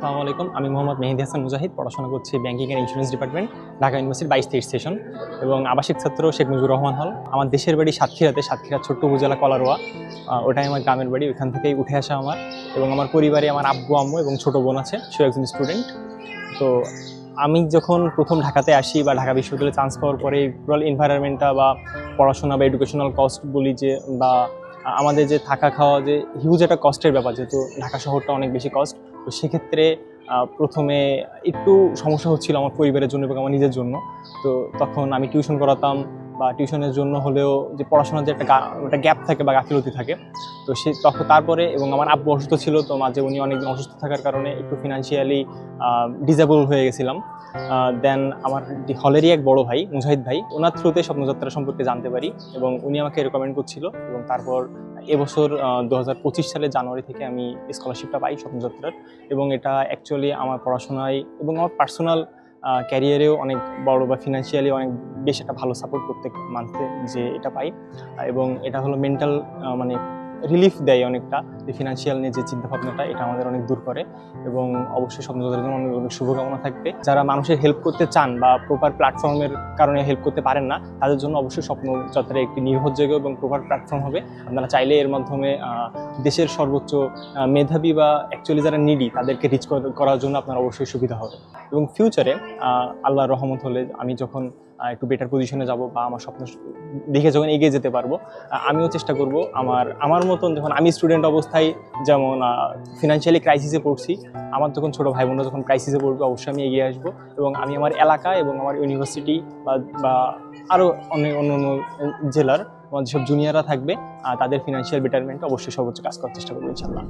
আসসালামু আলাইকুম। আমি মোহাম্মদ মেহেদী হাসান মুজাহিদ, পড়াশোনা করছি banking and insurance department, Dhaka ইউনিভার্সিটির 22-23 সেশন এবং আবাসিক ছাত্র শেখ মুজিবুর রহমান হল। আমার দেশের বাড়ি সাতক্ষীরাতে, সাতক্ষীরা ছোট্ট উপজেলা কলারোয়া। ওটাই আমার গ্রামের বাড়ি, ওইখান থেকেই উঠে আসা আমার। এবং আমার পরিবারে আমার আব্বু আম্মু এবং ছোটো বোন আছে, সেও একজন স্টুডেন্ট। তো আমি যখন প্রথম ঢাকাতে আসি বা ঢাকা বিশ্ববিদ্যালয়ে চান্স পাওয়ার পরে টোটাল এনভায়রনমেন্টটা বা পড়াশোনা বা এডুকেশনাল কস্ট বলি যে, বা আমাদের যে থাকা খাওয়া যে হিউজ একটা কস্টের ব্যাপার, যেহেতু ঢাকা শহরটা অনেক বেশি কস্ট। তো সেক্ষেত্রে প্রথমে একটু সমস্যা হচ্ছিল আমার পরিবারের জন্য এবং আমার নিজের জন্য। তো তখন আমি টিউশন করাতাম, বা টিউশনের জন্য হলেও যে পড়াশোনার যে একটা গ্যাপ থাকে বা গাফিলতি থাকে, তো তখন তারপরে এবং আমার আব্বু অসুস্থ ছিল, তো মাঝে উনি অনেকদিন অসুস্থ থাকার কারণে একটু ফিনান্সিয়ালি ডিজেবল হয়ে গেছিলাম। দেন আমার হলেরই এক বড় ভাই মুজাহিদ ভাই, ওনার থ্রুতে স্বপ্নযাত্রা সম্পর্কে জানতে পারি এবং উনি আমাকে রেকমেন্ড করছিল। এবং তারপর এবছর 2025 সালের জানুয়ারি থেকে আমি স্কলারশিপটা পাই স্বপ্নযাত্রার। এবং এটা অ্যাকচুয়ালি আমার পড়াশোনায় এবং আমার পার্সোনাল ক্যারিয়ারেও অনেক বড় বা ফিনান্সিয়ালি অনেক বেশ একটা ভালো সাপোর্ট প্রত্যেক মান্থে যে এটা পাই। এবং এটা হলো মেন্টাল মানে রিলিফ দেয় অনেকটা, যে ফিনান্সিয়াল নিয়ে যে চিন্তাভাবনাটা, এটা আমাদের অনেক দূর করে। এবং অবশ্যই স্বপ্নযাত্রার জন্য অনেক অনেক শুভকামনা থাকবে। যারা মানুষের হেল্প করতে চান বা প্রপার প্ল্যাটফর্মের কারণে হেল্প করতে পারেন না, তাদের জন্য অবশ্যই স্বপ্নযাত্রা একটি নির্ভরযোগ্য এবং প্রপার প্ল্যাটফর্ম হবে। আপনারা চাইলে এর মাধ্যমে দেশের সর্বোচ্চ মেধাবী বা অ্যাকচুয়ালি যারা নিডি, তাদেরকে রিচ করার জন্য আপনার অবশ্যই সুবিধা হবে। এবং ফিউচারে আল্লাহর রহমত হলে আমি যখন একটু বেটার পজিশনে যাব বা আমার স্বপ্ন দেখে যখন এগিয়ে যেতে পারবো, আমিও চেষ্টা করব আমার মতন, যখন আমি স্টুডেন্ট অবস্থায় যেমন ফিনান্সিয়ালি ক্রাইসিসে পড়ছি, আমার যখন ছোটো ভাই বোনরা যখন ক্রাইসিসে পড়বে, অবশ্যই আমি এগিয়ে আসবো এবং আমি আমার এলাকা এবং আমার ইউনিভার্সিটি বা আরও অন্য অন্য জেলার আমার যেসব জুনিয়ররা থাকবে, তাদের ফিনান্সিয়াল বেটারমেন্টে অবশ্যই সর্বোচ্চ কাজ করার চেষ্টা করবো ইনশাআল্লাহ।